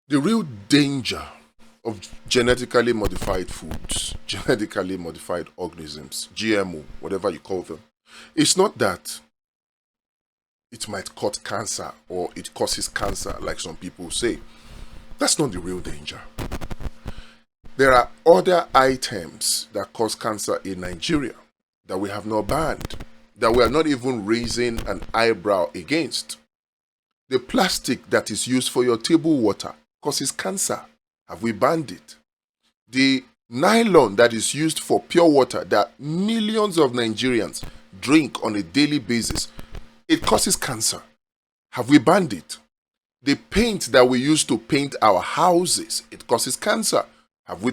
The real danger of genetically modified foods, genetically modified organisms, GMO, whatever you call them, it's not that it might cause cancer or it causes cancer, like some people say. That's not the real danger. There are other items that cause cancer in Nigeria that we have not banned, that we are not even raising an eyebrow against. The plastic that is used for your table water causes cancer. Have we banned it? The nylon that is used for pure water that millions of Nigerians drink on a daily basis, it causes cancer. Have we banned it? The paint that we use to paint our houses, it causes cancer. Have we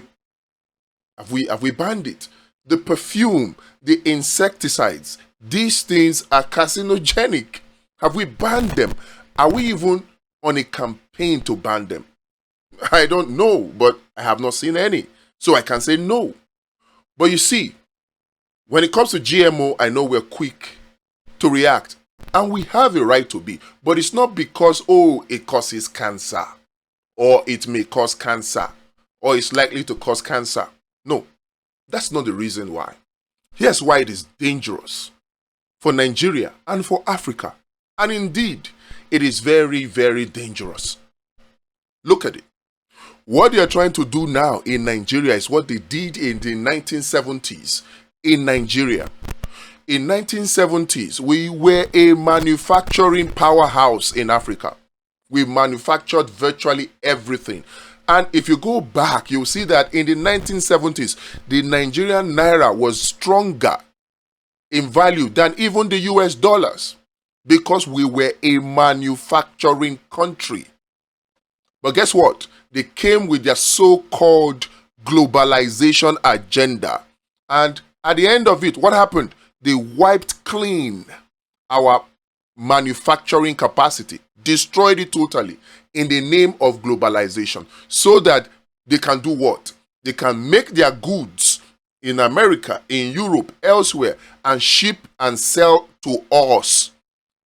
banned it? The perfume, the insecticides, these things are carcinogenic. Have we banned them? Are we even on a campaign to ban them? I don't know, but I have not seen any. So I can say no. But you see, when it comes to GMO, I know we're quick to react. And we have a right to be. But it's not because, it causes cancer. Or it may cause cancer. Or it's likely to cause cancer. No, that's not the reason why. Here's why it is dangerous for Nigeria and for Africa. And indeed, it is very, very dangerous. Look at it. What they are trying to do now in Nigeria is what they did in the 1970s in Nigeria. In 1970s, we were a manufacturing powerhouse in Africa. We manufactured virtually everything. And if you go back, you'll see that in the 1970s, the Nigerian naira was stronger in value than even the US dollars because we were a manufacturing country. But guess what? They came with their so-called globalization agenda. And at the end of it, what happened? They wiped clean our manufacturing capacity, destroyed it totally in the name of globalization so that they can do what? They can make their goods in America, in Europe, elsewhere, and ship and sell to us.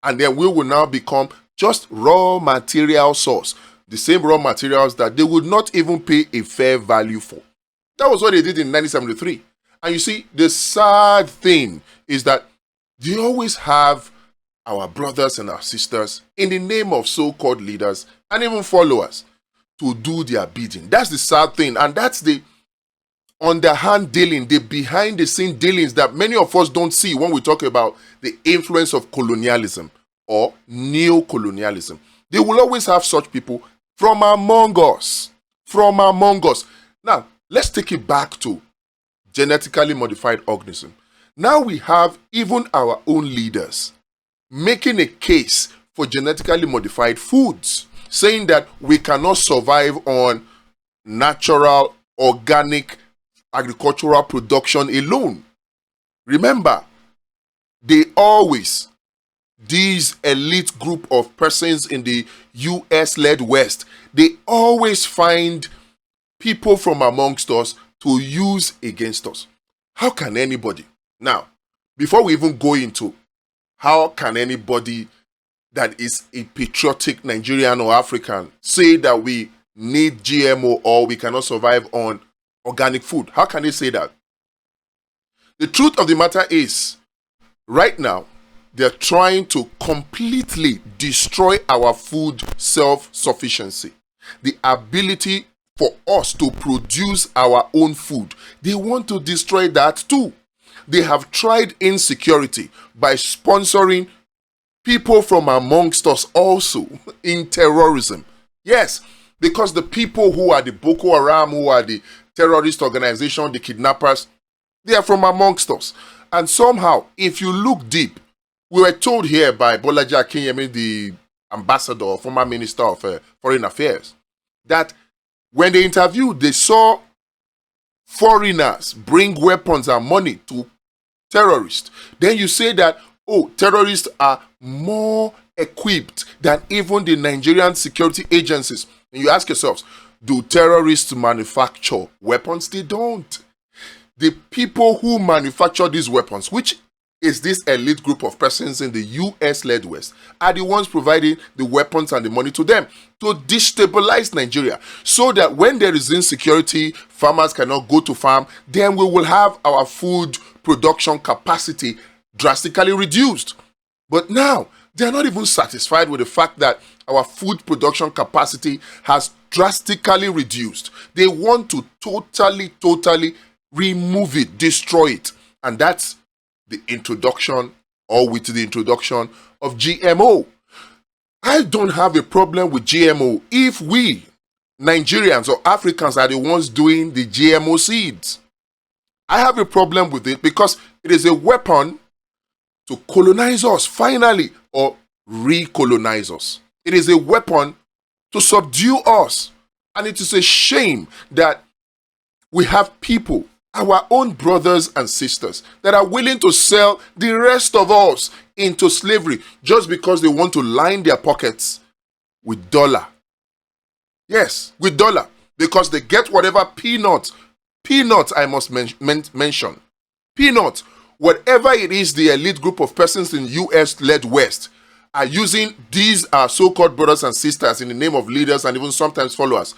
And then we will now become just raw material source. The same raw materials that they would not even pay a fair value for. That was what they did in 1973. And you see, the sad thing is that they always have our brothers and our sisters in the name of so-called leaders and even followers to do their bidding. That's the sad thing. And that's the underhand dealing, the behind-the-scene dealings that many of us don't see when we talk about the influence of colonialism or neo-colonialism. They will always have such people from among us. From among us. Now, let's take it back to genetically modified organism. Now we have even our own leaders making a case for genetically modified foods, saying that we cannot survive on natural, organic, agricultural production alone. Remember, these elite group of persons in the US-led West, they always find people from amongst us to use against us. How can anybody, now, before we even go into how can anybody that is a patriotic Nigerian or African say that we need GMO or we cannot survive on organic food? How can they say that? The truth of the matter is, right now, they're trying to completely destroy our food self-sufficiency. The ability for us to produce our own food. They want to destroy that too. They have tried insecurity by sponsoring people from amongst us also in terrorism. Yes, because the people who are the Boko Haram, who are the terrorist organization, the kidnappers, they are from amongst us. And somehow, if you look deep, we were told here by Bolaji Akinyemi, the ambassador, or former minister of foreign affairs, that when they interviewed, they saw foreigners bring weapons and money to terrorists. Then you say that, terrorists are more equipped than even the Nigerian security agencies. And you ask yourselves, do terrorists manufacture weapons? They don't. The people who manufacture these weapons, which is this elite group of persons in the US-led West are the ones providing the weapons and the money to them to destabilize Nigeria, so that when there is insecurity, farmers cannot go to farm, then we will have our food production capacity drastically reduced. But now, they are not even satisfied with the fact that our food production capacity has drastically reduced. They want to totally remove it, destroy it. And that's the introduction, or with the introduction of GMO. I don't have a problem with GMO if we, Nigerians or Africans, are the ones doing the GMO seeds. I have a problem with it because it is a weapon to colonize us finally, or recolonize us. It is a weapon to subdue us. And it is a shame that we have people, our own brothers and sisters, that are willing to sell the rest of us into slavery just because they want to line their pockets with dollar. Yes, with dollar. Because they get whatever peanuts I must mention. Peanuts. Whatever it is the elite group of persons in US-led West are using these so-called brothers and sisters in the name of leaders and even sometimes followers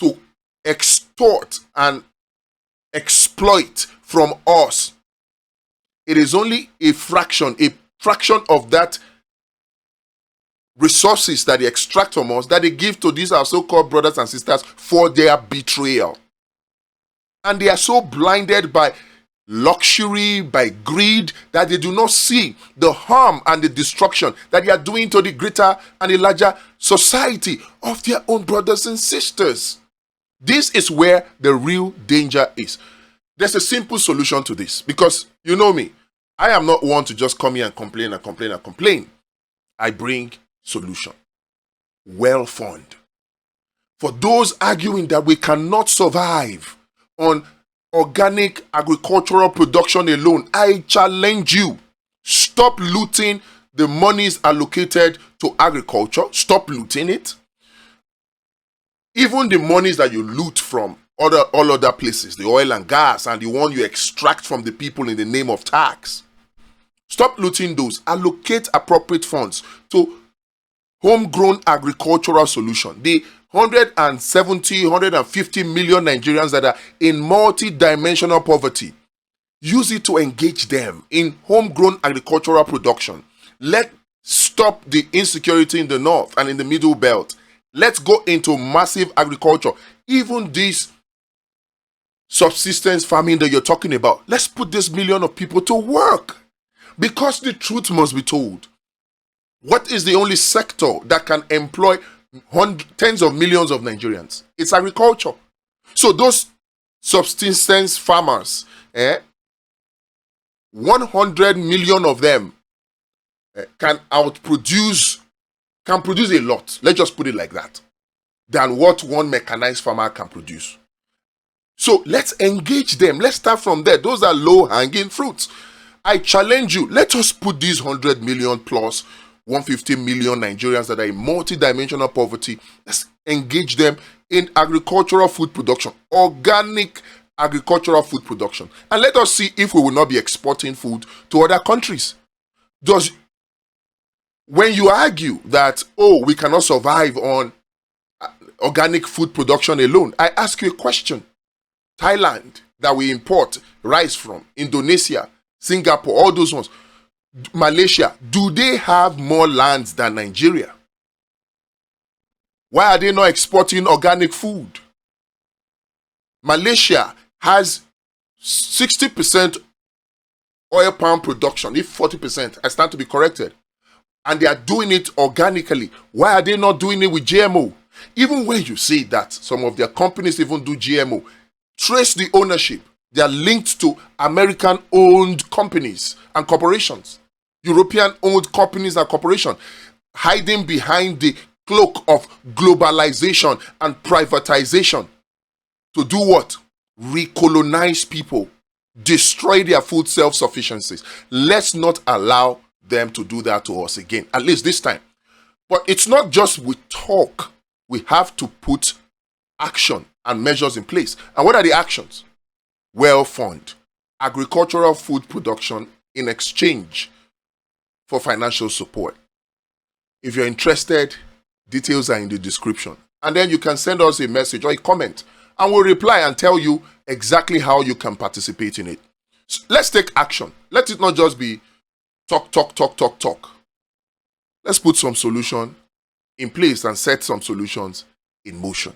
to extort and exploit from us. It is only a fraction of that resources that they extract from us that they give to these our so-called brothers and sisters for their betrayal. And they are so blinded by luxury, by greed, that they do not see the harm and the destruction that they are doing to the greater and the larger society of their own brothers and sisters. This is where the real danger is. There's a simple solution to this, because you know me, I am not one to just come here and complain. I bring solution. Well fund. For those arguing that we cannot survive on organic agricultural production alone, I challenge you. Stop looting the monies allocated to agriculture. Stop looting it. Even the monies that you loot from all other places, the oil and gas, and the one you extract from the people in the name of tax. Stop looting those. Allocate appropriate funds to homegrown agricultural solution. The 150 million Nigerians that are in multi-dimensional poverty, use it to engage them in homegrown agricultural production. Let's stop the insecurity in the north and in the middle belt. Let's go into massive agriculture. Even this subsistence farming that you're talking about, let's put this million of people to work. Because the truth must be told. What is the only sector that can employ tens of millions of Nigerians? It's agriculture. So those subsistence farmers, 100 million of them can produce a lot, let's just put it like that, than what one mechanized farmer can produce. So let's engage them. Let's start from there. Those are low-hanging fruits. I challenge you, let us put these 100 million plus 150 million Nigerians that are in multi-dimensional poverty, let's engage them in agricultural food production, organic agricultural food production. And let us see if we will not be exporting food to other countries. When you argue that, we cannot survive on organic food production alone, I ask you a question. Thailand, that we import rice from, Indonesia, Singapore, all those ones, Malaysia, do they have more lands than Nigeria? Why are they not exporting organic food? Malaysia has 60% oil palm production, if 40%, I stand to be corrected. And they are doing it organically. Why are they not doing it with GMO? Even when you see that some of their companies even do GMO, trace the ownership. They are linked to American-owned companies and corporations, European-owned companies and corporations, hiding behind the cloak of globalization and privatization. To do what? Recolonize people, destroy their food self-sufficiencies. Let's not allow them to do that to us again, at least this time. But it's not just with talk. We have to put action and measures in place. And what are the actions? Well fund agricultural food production in exchange for financial support. If you're interested, details are in the description. And then you can send us a message or a comment and we'll reply and tell you exactly how you can participate in it. So let's take action. Let it not just be talk, talk, talk, talk, talk. Let's put some solution in place and set some solutions in motion.